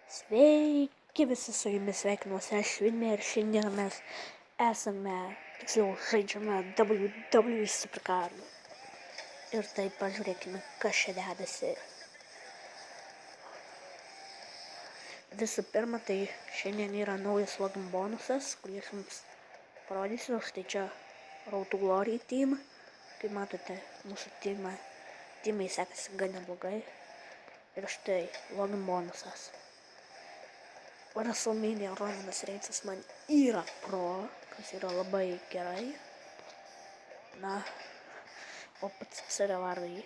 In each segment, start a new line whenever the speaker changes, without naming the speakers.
Sveiki visi, su jumis sveikinuosi aš Vilmė ir šiandien mes tiksliau žaidžiame WWE Supercard. Ir taip pažiūrėkime, kas čia dedasi. Visų pirma, tai šiandien yra naujas login bonusas, kurį aš jums parodysiu. Štai čia Road to Glory team. Kaip matote, mūsų teamai sekasi gan neblogai. Ir štai login bonusas. WrestleMania Romanas Reinsas man yra pro, kas yra labai gerai. Na, o pats Sarevardai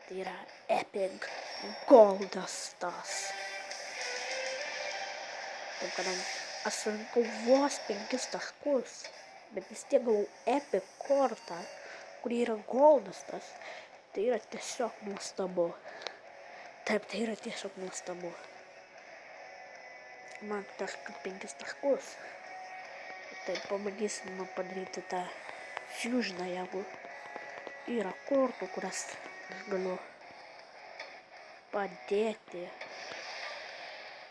tai yra Epic Goldas tas. Taip, kadangi aš surinkau vos 5 taškus, bet vis tiek gavau Epic kortą, kuri yra Goldas tas. Tai yra tiesiog nuostabu. Taip, tai yra tiesiog nuostabu. Man 5 taškus. Tai pabandysim padaryti tą fusioną, jeigu yra kortų, kurias aš galiu padėti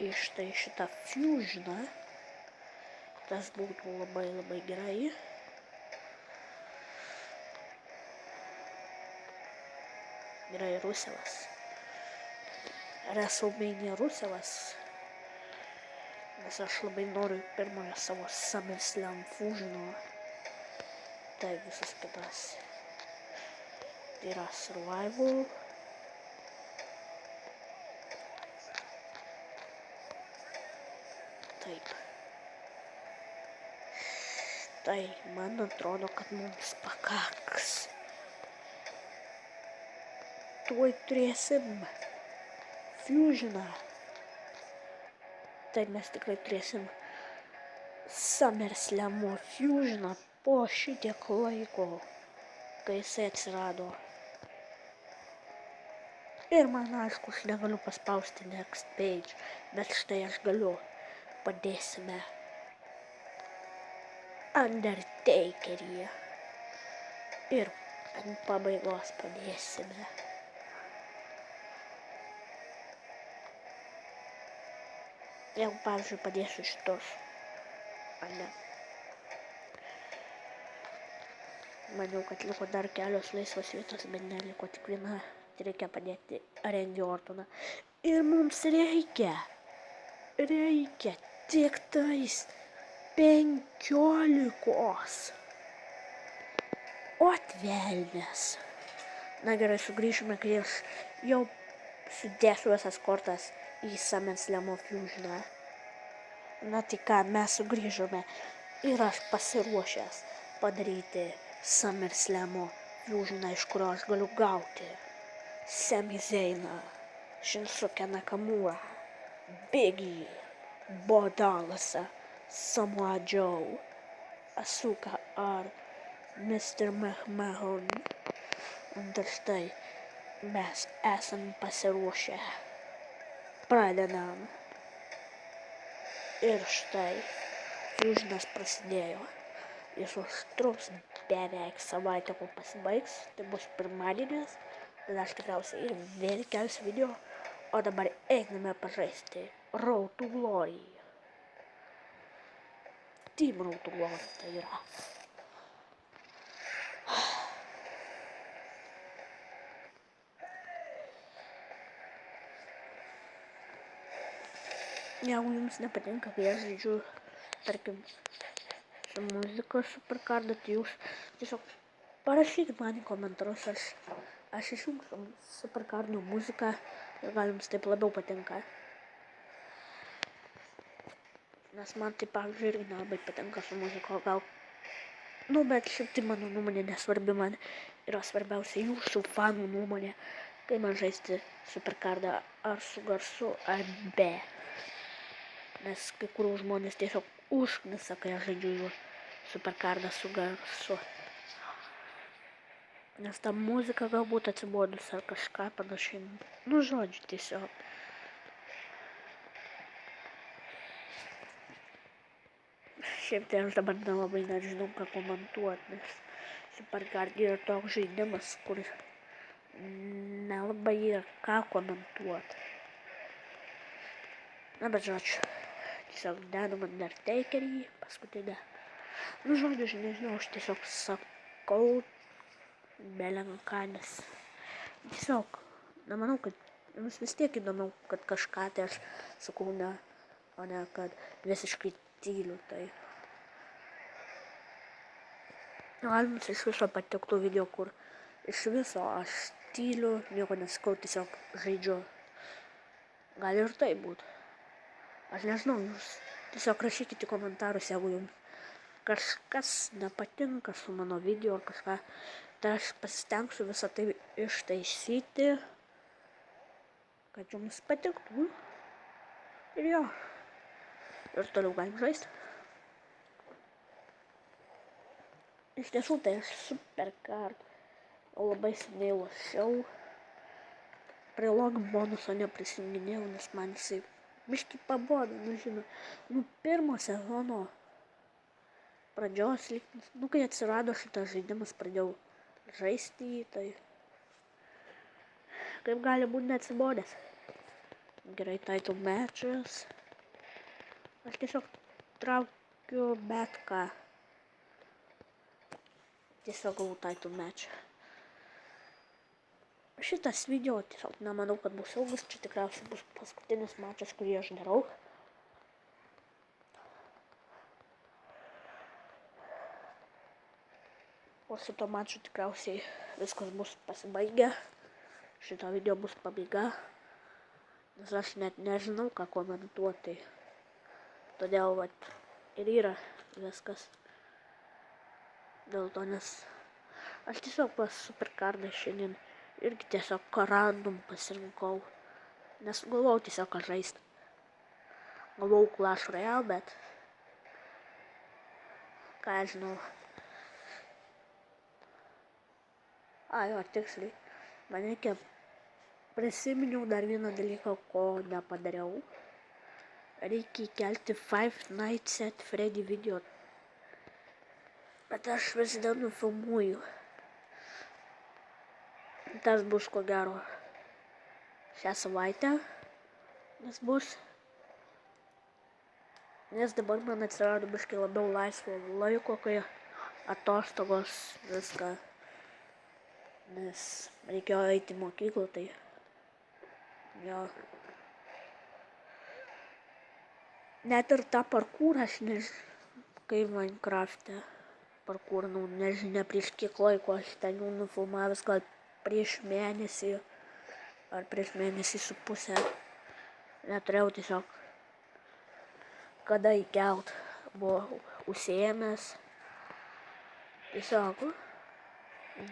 iš tai šitą fusioną. Tas būtų labai gerai. Gerai, Rusevas. WrestleMania Rusevas. Nes aš labai noriu pirmojo savo SummerSlam fusiono. Tai visas kitas. Tai yra Survival. Taip. Tai man atrodo, kad mums pakaks. Tuoj turėsim fusioną. Tai mes tikrai turėsim SummerSlamo fusioną po šitiek laiko, kai jisai atsirado. Ir man aišku, aš negaliu paspausti next page, bet štai aš galiu. Padėsime Undertakerį. Ir ant pabaigos padėsime jeigu, pavyzdžiui, padėsiu šitos. Ne. Maniau, kad liko dar kelios laisvos vietos, bet neliko tik viena. Tai reikia padėti Randy Ortoną. Ir mums reikia tik tais 15. O atvelnės. Na gerai, sugrįžime, kai aš jau sudėsiu visas kortas į SummerSlamo fusioną. Na tai ką, mes sugrįžome ir aš pasiruošęs padaryti SummerSlamo fusioną, iš kurio aš galiu gauti Sami Zainą, Shinsuke Nakamura, Biggie, Bo Dallasą, Samoa Joe, Asuka ar Mr. McMahon. Ir štai mes esam pasiruošę. Pradedam. Ir štai fusionas prasidėjo. Jis užtruks beveik savaitę, kol pasibaigs. Tai bus pirmadienis. Tada aš tikriausiai ir vėl kelsiu video. O dabar einame pažaisti Road to Glory. Team Road to Glory tai yra. Jeigu jums nepatinka, kai aš žaidžiu, tarkim, su muzika Supercardą, tai jūs tiesiog parašykit man į komentarus, aš išjungsiu Supercardų muziką ir gal jums taip labiau patinka. Nes man tai, pavyzdžiui, irgi nelabai patinka su muziko, gal. Bet šiaip tai mano nuomonė nesvarbi, man yra svarbiausia jūsų fanų nuomonė, kai man žaisti Supercardą ar su garsu, ar be. Nes kai kurių žmonės tiesiog užknisa, kai aš žaidžiu Supercardą su garsu. Nes ta muzika galbūt atsibodus ar kažką panašiai. Nu, žodžiu, tiesiog. Šiaip tai aš dabar nelabai nežinau, ką komentuoti, nes Supercard yra toks žaidimas, kur nelabai yra ką komentuoti. Na, bet žodžiu, tiesiog dedam Undertakerį, paskutinę. Nu, žodžiu, aš nežinau, aš tiesiog sakau belenką, nes tiesiog, nemanau, kad jums vis tiek įdomiau, kad kažką tai aš sakau, o ne, kad visiškai tyliu, tai. Gal jums iš viso patiktų video, kur iš viso aš tyliu, nieko nesakau, tiesiog žaidžiu. Gal ir tai būtų. Aš nežinau, jūs tiesiog rašykite komentarus, jeigu jums kažkas nepatinka su mano video ar kažką, tai aš pasistengsiu visą tai ištaisyti, kad jums patiktų. Ir jo. Ir toliau galim žaisti. Iš tiesų, tai aš supercard labai seniai lošiau. Prie log bonuso neprisijunginėjau, nes man jisai biškį pabodo, pirmo sezono pradžios, kai atsirado šitas žaidimas, pradėjau žaisti jį, tai kaip gali būti neatsibodęs. Gerai, title matches. Aš tiesiog traukiu bet ką. Tiesiog gavau title match. Šitas video tiesiog nemanau, kad bus ilgas, čia tikriausiai bus paskutinis mačas, kurį aš darau. Po šito mačo tikriausiai viskas bus pasibaigę. Šito video bus pabaiga. Nes aš net nežinau, ką komentuoti. Todėl vat ir yra viskas. Dėl to, nes aš tiesiog pas supercardą šiandien irgi tiesiog random pasirinkau. Nes galvojau tiesiog ką žaisti. Galvojau Clash Royale, bet ką aš žinau. Jo, tiksliai. Man reikia prisiminiau dar vieną dalyką, ko nepadariau. Reikia įkelti Five Nights at Freddy video. Bet aš vis dar nufilmuoju. Tas bus ko gero šią savaitę. Nes dabar man atsirado biškai labiau laisvo laiko, kai atostogos viską. Nes reikėjo eiti į mokyklą, tai jo. Net ir tą parkūrą aš nežinau, kai Minecraft'e parkūrnau, nežinia prieš kiek laiko aš ten jau nufilmavęs, gal prieš mėnesį ar prieš mėnesį su pusę. Neturėjau tiesiog kada įkelt, buvo užsiėmęs. Tiesiog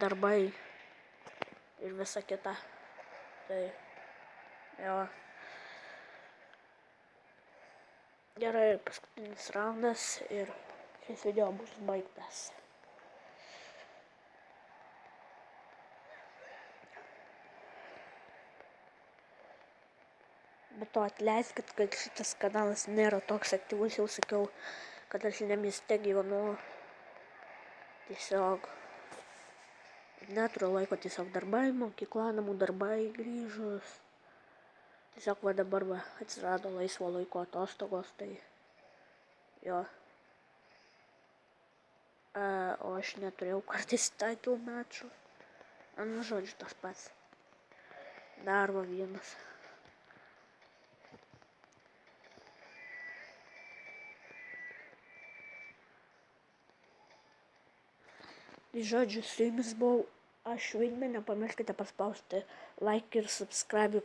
darbai ir visa kita. Tai jo. Gerai, paskutinis raundas ir šis video bus baigtas. Bet to atleiskit, kad šitas kanalas nėra toks aktyvus, jau sakiau, kad aš ne mieste gyvenu. Tiesiog neturiu laiko, tiesiog darbai, mokykla, namų darbai, grįžus. Tiesiog va dabar atsirado laisvo laiko atostogos, tai jo. O aš neturėjau kartais title matchų. Nu, žodžiu, tas pats. Dar va vienas. Žodžiu, su jumis buvau aš Vidmė, nepamirškite paspausti like ir subscribe,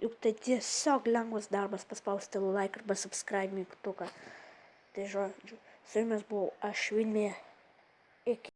juk tai tiesiog lengvas darbas paspausti like arba subscribe mygtuką. Tai žodžiu, su jumis buvau aš Vidmė. Iki.